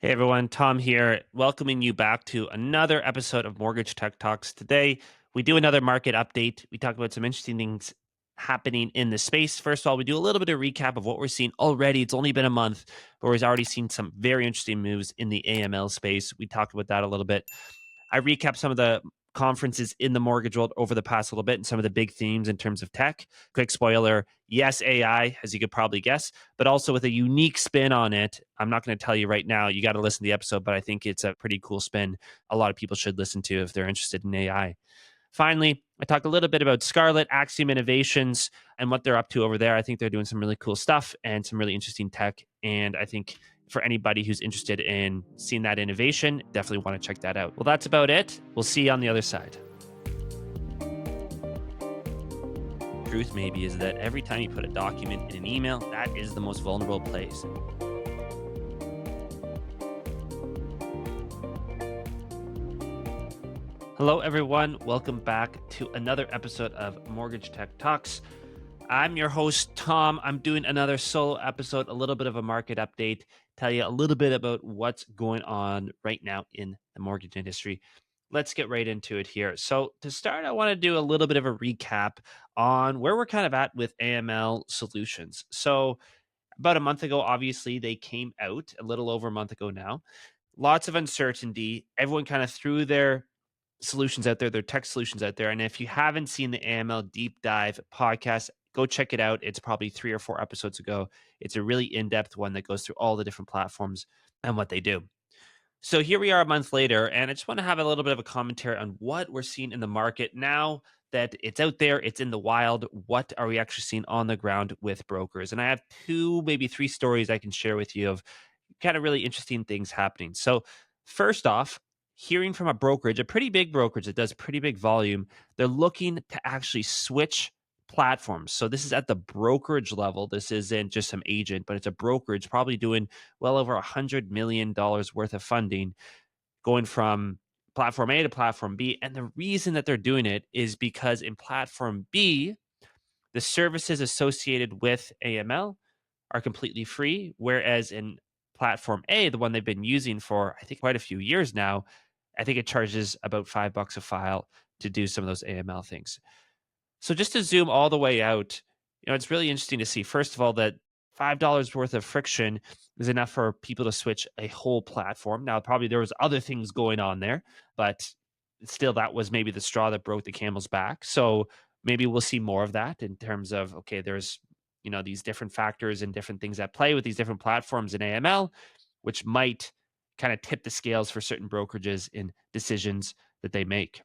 Hey everyone, Tom here, welcoming you back to another episode of Mortgage Tech Talks. Today, we do another market update. We talk about some interesting things happening in the space. First of all, we do a little bit of recap of what we're seeing already. It's only been a month, but we've already seen some very interesting moves in the AML space. We talked about that a little bit. I recap some of the conferences in the mortgage world over the past little bit and some of the big themes in terms of tech. Quick spoiler, yes, AI, as you could probably guess, but also with a unique spin on it. I'm not going to tell you right now. You got to listen to the episode, but I think it's a pretty cool spin. A lot of people should listen to if they're interested in AI. Finally, I talk a little bit about Scarlett, Axiom Innovations, and what they're up to over there. I think they're doing some really cool stuff and some really interesting tech. And I think for anybody who's interested in seeing that innovation, definitely want to check that out. Well, that's about it. We'll see you on the other side. Truth maybe is that every time you put a document in an email, that is the most vulnerable place. Hello, everyone. Welcome back to another episode of Mortgage Tech Talks. I'm your host, Tom. I'm doing another solo episode, a little bit of a market update, tell you a little bit about what's going on right now in the mortgage industry. Let's get right into it here. So, to start, I want to do a little bit of a recap on where we're kind of at with AML Solutions. So, about a month ago, obviously, they came out a little over a month ago now. Lots of uncertainty. Everyone kind of threw their solutions out there, their tech solutions out there. And if you haven't seen the AML Deep Dive podcast, go check it out. It's probably 3 or 4 episodes ago. It's a really in-depth one that goes through all the different platforms and what they do. So here we are a month later, and I just want to have a little bit of a commentary on what we're seeing in the market now that it's out there, it's in the wild. What are we actually seeing on the ground with brokers? And I have 2, maybe 3 stories I can share with you of kind of really interesting things happening. So first off, hearing from a brokerage, a pretty big brokerage that does pretty big volume, they're looking to actually switch platforms. So this is at the brokerage level. This isn't just some agent, but it's a brokerage probably doing well over $100 million worth of funding going from platform A to platform B. And the reason that they're doing it is because in platform B, the services associated with AML are completely free, whereas in platform A, the one they've been using for I think quite a few years now, I think it charges about $5 a file to do some of those AML things. So just to zoom all the way out, it's really interesting to see, first of all, that $5 worth of friction is enough for people to switch a whole platform. Now, probably there was other things going on there, but still that was maybe the straw that broke the camel's back. So maybe we'll see more of that in terms of, okay, there's, these different factors and different things at play with these different platforms in AML, which might kind of tip the scales for certain brokerages in decisions that they make.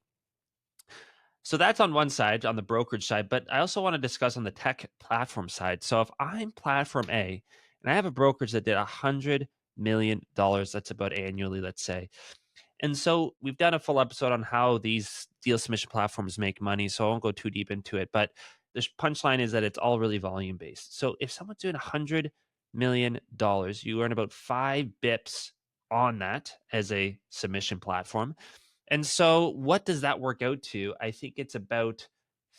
So that's on one side, on the brokerage side, but I also want to discuss on the tech platform side. So if I'm platform A and I have a brokerage that did $100 million, that's about annually, let's say. And so we've done a full episode on how these deal submission platforms make money. So I won't go too deep into it, but the punchline is that it's all really volume based. So if someone's doing $100 million, you earn about 5 bips on that as a submission platform. And so what does that work out to? I think it's about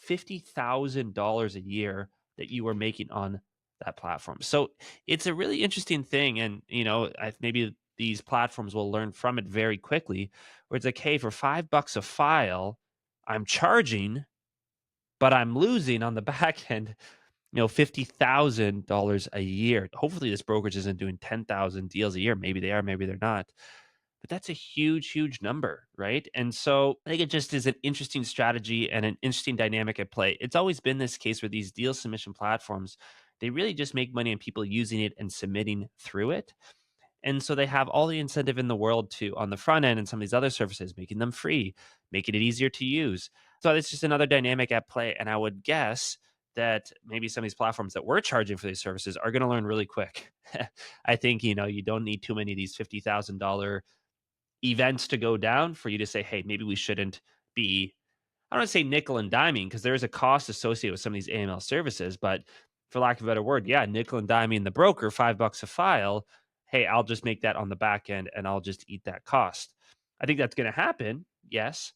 $50,000 a year that you are making on that platform. So it's a really interesting thing. And, maybe these platforms will learn from it very quickly, where it's like, hey, for $5 a file, I'm charging, but I'm losing on the back end, $50,000 a year. Hopefully this brokerage isn't doing 10,000 deals a year. Maybe they are, maybe they're not. But that's a huge, huge number, right? And so I think it just is an interesting strategy and an interesting dynamic at play. It's always been this case where these deal submission platforms, they really just make money on people using it and submitting through it. And so they have all the incentive in the world to, on the front end and some of these other services, making them free, making it easier to use. So it's just another dynamic at play. And I would guess that maybe some of these platforms that we're charging for these services are going to learn really quick. I think, you don't need too many of these $50,000 events to go down for you to say, hey, maybe we shouldn't be, I don't want to say nickel and diming because there is a cost associated with some of these AML services, but for lack of a better word, yeah, nickel and diming the broker, $5 a file. Hey, I'll just make that on the back end and I'll just eat that cost. I think that's going to happen. Yes.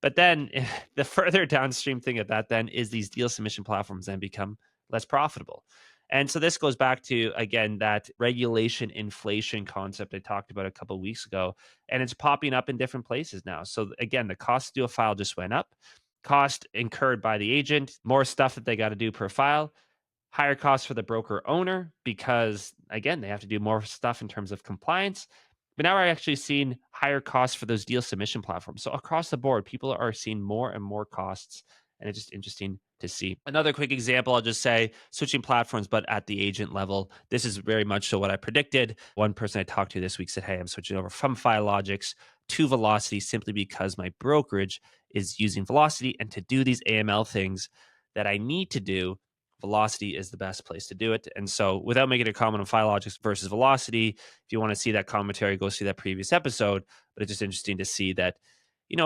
But then the further downstream thing of that then is these deal submission platforms then become less profitable. And so this goes back to, again, that regulation inflation concept I talked about a couple of weeks ago, and it's popping up in different places now. So again, the cost to do a file just went up, cost incurred by the agent, more stuff that they got to do per file, higher costs for the broker owner because again, they have to do more stuff in terms of compliance. But now we're actually seeing higher costs for those deal submission platforms. So across the board, people are seeing more and more costs, and it's just interesting to see. Another quick example, I'll just say switching platforms, but at the agent level. This is very much so what I predicted. One person I talked to this week said, "Hey, I'm switching over from Filogix to Velocity simply because my brokerage is using Velocity, and to do these AML things that I need to do, Velocity is the best place to do it." And so, without making a comment on Filogix versus Velocity, if you want to see that commentary, go see that previous episode. But it's just interesting to see that,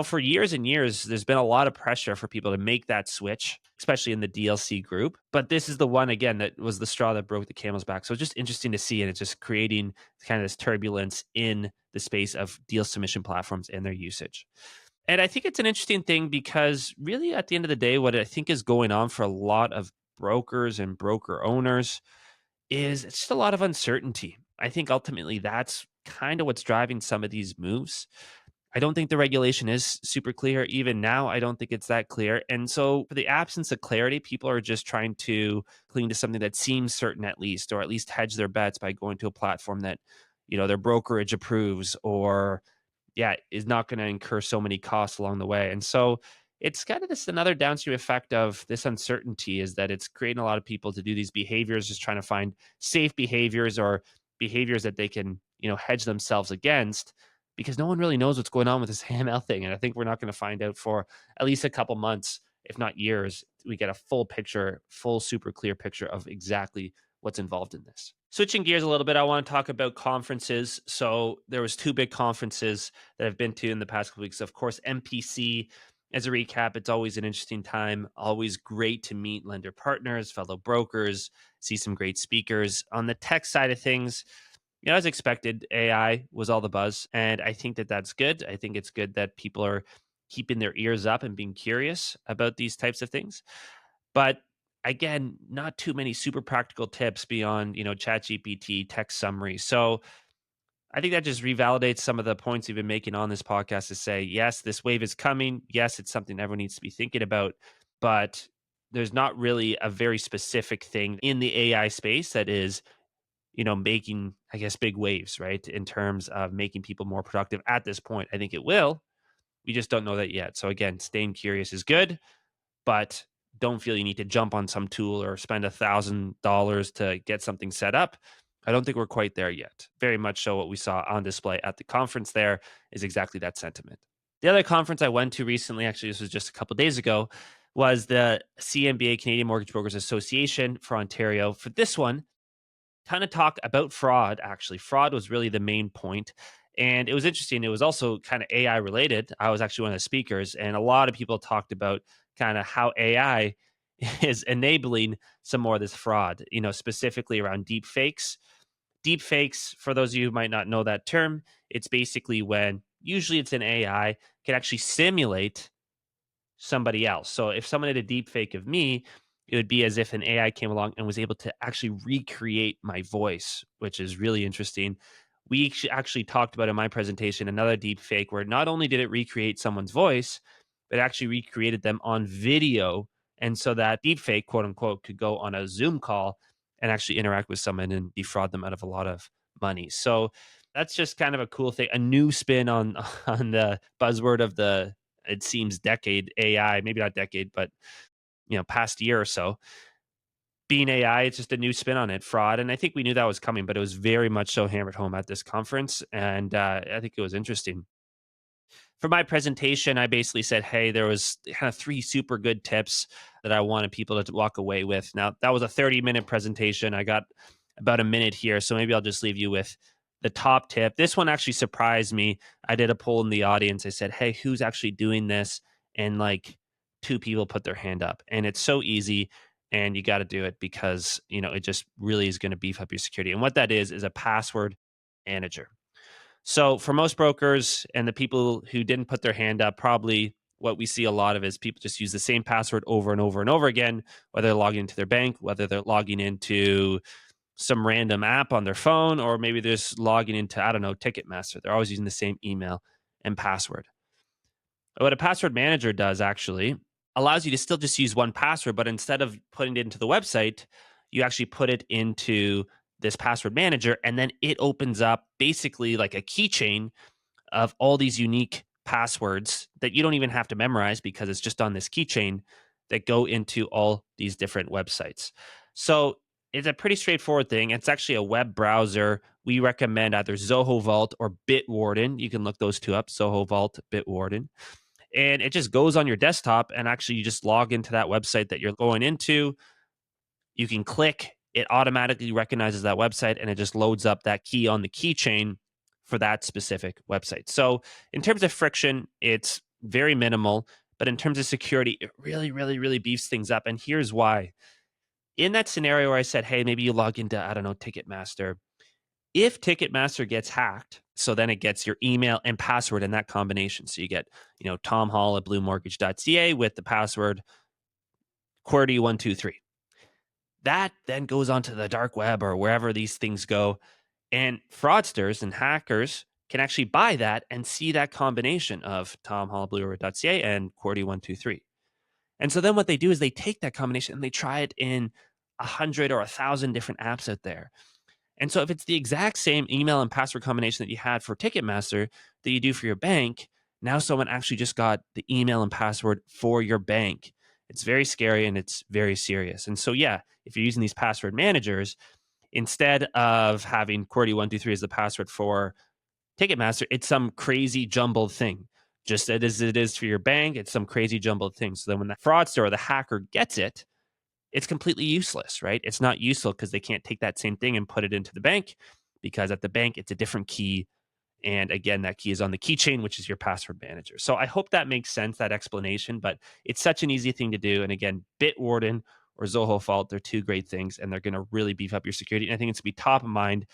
for years and years, there's been a lot of pressure for people to make that switch, especially in the DLC group. But this is the one, again, that was the straw that broke the camel's back. So it's just interesting to see. And it's just creating kind of this turbulence in the space of deal submission platforms and their usage. And I think it's an interesting thing because really at the end of the day, what I think is going on for a lot of brokers and broker owners is it's just a lot of uncertainty. I think ultimately that's kind of what's driving some of these moves. I don't think the regulation is super clear. Even now, I don't think it's that clear. And so, for the absence of clarity, people are just trying to cling to something that seems certain at least, or at least hedge their bets by going to a platform that, their brokerage approves or yeah, is not going to incur so many costs along the way. And so it's kind of this another downstream effect of this uncertainty is that it's creating a lot of people to do these behaviors, just trying to find safe behaviors or behaviors that they can, hedge themselves against because no one really knows what's going on with this AML thing. And I think we're not going to find out for at least a couple months, if not years. We get a full picture, full, super clear picture of exactly what's involved in this. Switching gears a little bit, I want to talk about conferences. So there was two big conferences that I've been to in the past couple weeks. Of course, MPC. As a recap, it's always an interesting time. Always great to meet lender partners, fellow brokers, see some great speakers. On the tech side of things, as expected, AI was all the buzz, and I think that that's good. I think it's good that people are keeping their ears up and being curious about these types of things. But again, not too many super practical tips beyond, ChatGPT text summary. So I think that just revalidates some of the points we've been making on this podcast to say, yes, this wave is coming. Yes, it's something everyone needs to be thinking about, but there's not really a very specific thing in the AI space that is, making, I guess, big waves, right? In terms of making people more productive at this point. I think it will. We just don't know that yet. So again, staying curious is good, but don't feel you need to jump on some tool or spend $1,000 to get something set up. I don't think we're quite there yet. Very much so what we saw on display at the conference there is exactly that sentiment. The other conference I went to recently, actually, this was just a couple days ago, was the CMBA, Canadian Mortgage Brokers Association for Ontario. For this one, kind of talk about fraud, actually. Fraud was really the main point. And it was interesting. It was also kind of AI related. I was actually one of the speakers, and a lot of people talked about kind of how AI is enabling some more of this fraud, specifically around deep fakes. Deep fakes, for those of you who might not know that term, it's basically when usually it's an AI can actually simulate somebody else. So if someone did a deep fake of me, it would be as if an AI came along and was able to actually recreate my voice, which is really interesting. We actually talked about in my presentation another deep fake where not only did it recreate someone's voice, but actually recreated them on video. And so that deep fake, quote unquote, could go on a Zoom call and actually interact with someone and defraud them out of a lot of money. So that's just kind of a cool thing, a new spin on on the buzzword of the it seems decade AI, maybe not decade, but past year or so. Being AI, it's just a new spin on it, fraud. And I think we knew that was coming, but it was very much so hammered home at this conference. And I think it was interesting. For my presentation, I basically said, hey, there was kind of three super good tips that I wanted people to walk away with. Now, that was a 30-minute presentation. I got about a minute here, so maybe I'll just leave you with the top tip. This one actually surprised me. I did a poll in the audience. I said, hey, who's actually doing this? And like two people put their hand up. And it's so easy. And you got to do it because, it just really is going to beef up your security. And what that is a password manager. So for most brokers and the people who didn't put their hand up, probably what we see a lot of is people just use the same password over and over and over again, whether they're logging into their bank, whether they're logging into some random app on their phone, or maybe they're just logging into, I don't know, Ticketmaster. They're always using the same email and password. What a password manager does actually allows you to still just use one password, but instead of putting it into the website, you actually put it into this password manager, and then it opens up basically like a keychain of all these unique passwords that you don't even have to memorize because it's just on this keychain that go into all these different websites. So it's a pretty straightforward thing. It's actually a web browser. We recommend either Zoho Vault or Bitwarden. You can look those two up, Zoho Vault, Bitwarden. And it just goes on your desktop, and actually you just log into that website that you're going into. You can click, it automatically recognizes that website, and it just loads up that key on the keychain for that specific website. So in terms of friction, it's very minimal, but in terms of security, it really, really, really beefs things up. And here's why. In that scenario where I said, hey, maybe you log into, I don't know, Ticketmaster. If Ticketmaster gets hacked, so then it gets your email and password in that combination. So you get, Tom Hall at bluemortgage.ca with the password QWERTY123. That then goes onto the dark web or wherever these things go. And fraudsters and hackers can actually buy that and see that combination of Tom Hall Bluer.ca and QWERTY123. And so then what they do is they take that combination and they try it in 100 or 1,000 different apps out there. And so if it's the exact same email and password combination that you had for Ticketmaster that you do for your bank, now someone actually just got the email and password for your bank. It's very scary and it's very serious. And so, yeah, if you're using these password managers, instead of having QWERTY123 as the password for Ticketmaster, it's some crazy jumbled thing. Just as it is for your bank, it's some crazy jumbled thing. So then when the fraudster or the hacker gets it, it's completely useless, right? It's not useful because they can't take that same thing and put it into the bank, because at the bank, it's a different key. And again, that key is on the keychain, which is your password manager. So I hope that makes sense, that explanation, but it's such an easy thing to do. And again, Bitwarden or Zoho Vault, they're two great things, and they're going to really beef up your security. And I think it's to be top of mind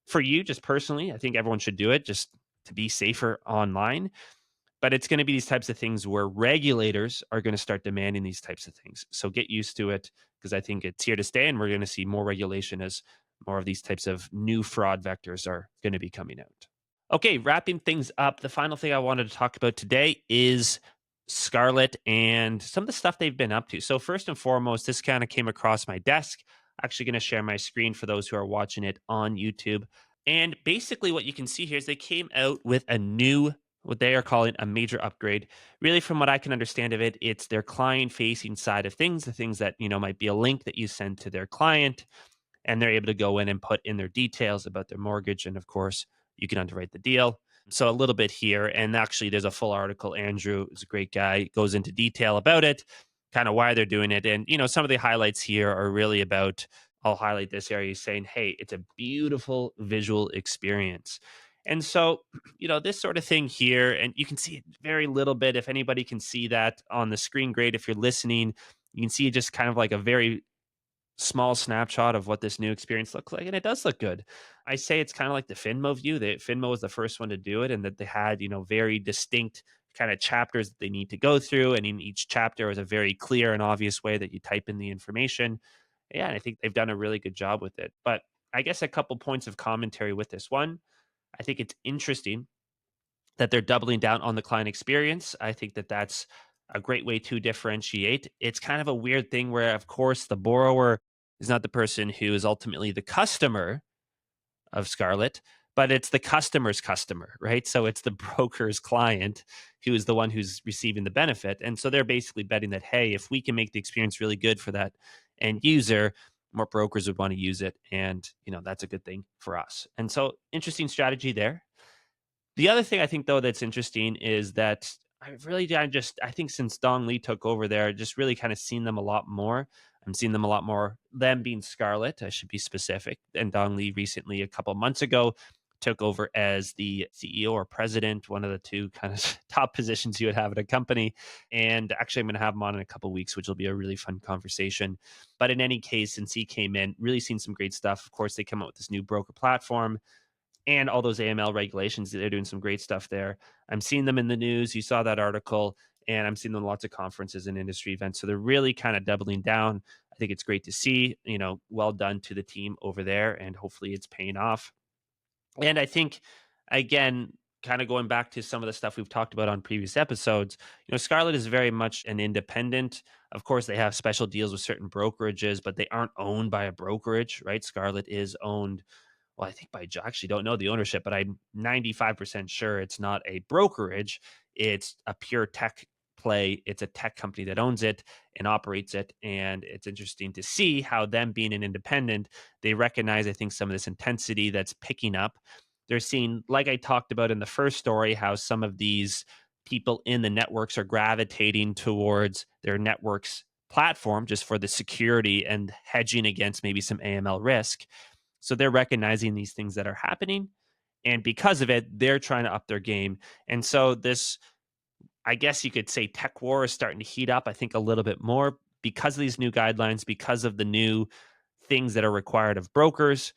for you just personally. I think everyone should do it just to be safer online. But it's going to be these types of things where regulators are going to start demanding these types of things. So get used to it, because I think it's here to stay, and we're going to see more regulation as more of these types of new fraud vectors are going to be coming out. Okay, wrapping things up, the final thing I wanted to talk about today is Scarlett and some of the stuff they've been up to. So first and foremost, this kind of came across my desk. Actually going to share my screen for those who are watching it on YouTube. And basically what you can see here is they came out with a new, what they are calling a major upgrade. Really, from what I can understand of it, it's their client facing side of things, the things that, might be a link that you send to their client, and they're able to go in and put in their details about their mortgage. And of course, you can underwrite the deal. So a little bit here, and actually there's a full article. Andrew is a great guy, goes into detail about it, kind of why they're doing it. And, some of the highlights here are really about, I'll highlight this area saying, hey, it's a beautiful visual experience. And so, this sort of thing here, and you can see it very little bit. If anybody can see that on the screen, great. If you're listening, you can see just kind of like a very small snapshot of what this new experience looks like, and it does look good. I say it's kind of like the Finmo view. The Finmo was the first one to do it, and that they had, very distinct kind of chapters that they need to go through, and in each chapter is a very clear and obvious way that you type in the information. Yeah, and I think they've done a really good job with it. But I guess a couple points of commentary with this one. I think it's interesting that they're doubling down on the client experience. I think that that's a great way to differentiate. It's kind of a weird thing where, of course, the borrower is not the person who is ultimately the customer of Scarlett, but it's the customer's customer, right? So it's the broker's client who is the one who's receiving the benefit. And so they're basically betting that, hey, if we can make the experience really good for that end user, more brokers would want to use it. And, that's a good thing for us. And so interesting strategy there. The other thing I think, though, that's interesting is that I think since Dong Lee took over there, just really kind of seen them a lot more. I'm seeing them a lot more, them being Scarlett, I should be specific. And Dong Lee recently, a couple months ago, took over as the CEO or president, one of the two kind of top positions you would have at a company. And actually, I'm going to have him on in a couple weeks, which will be a really fun conversation. But in any case, since he came in, really seen some great stuff. Of course, they come out with this new broker platform and all those AML regulations. They're doing some great stuff there. I'm seeing them in the news. You saw that article. and I'm seeing them at lots of conferences and industry events. So they're really kind of doubling down. I think it's great to see. Well done to the team over there, and hopefully it's paying off. And I think, again, kind of going back to some of the stuff we've talked about on previous episodes, Scarlett is very much an independent. Of course, they have special deals with certain brokerages, but they aren't owned by a brokerage, right? Scarlett is owned, well, I think I actually don't know the ownership, but I'm 95% sure it's not a brokerage. It's a pure tech play. It's a tech company that owns it and operates it. And it's interesting to see how them being an independent, they recognize, I think, some of this intensity that's picking up. They're seeing, like I talked about in the first story, how some of these people in the networks are gravitating towards their networks platform just for the security and hedging against maybe some AML risk. So they're recognizing these things that are happening. And because of it, they're trying to up their game. And so this, I guess you could say, tech war is starting to heat up, I think, a little bit more because of these new guidelines, because of the new things that are required of brokers.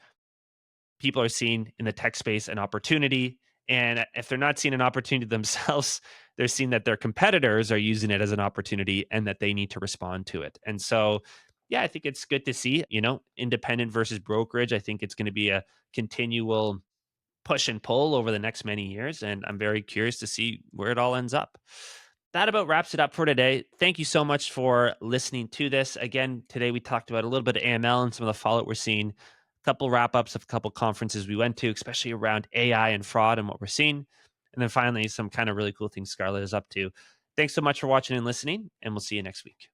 People are seeing in the tech space an opportunity. And if they're not seeing an opportunity themselves, they're seeing that their competitors are using it as an opportunity and that they need to respond to it. And so, yeah, I think it's good to see, independent versus brokerage. I think it's going to be a continual push and pull over the next many years. And I'm very curious to see where it all ends up. That about wraps it up for today. Thank you so much for listening to this. Again, today we talked about a little bit of AML and some of the fallout we're seeing, a couple wrap ups of a couple conferences we went to, especially around AI and fraud and what we're seeing. And then finally, some kind of really cool things Scarlett is up to. Thanks so much for watching and listening, and we'll see you next week.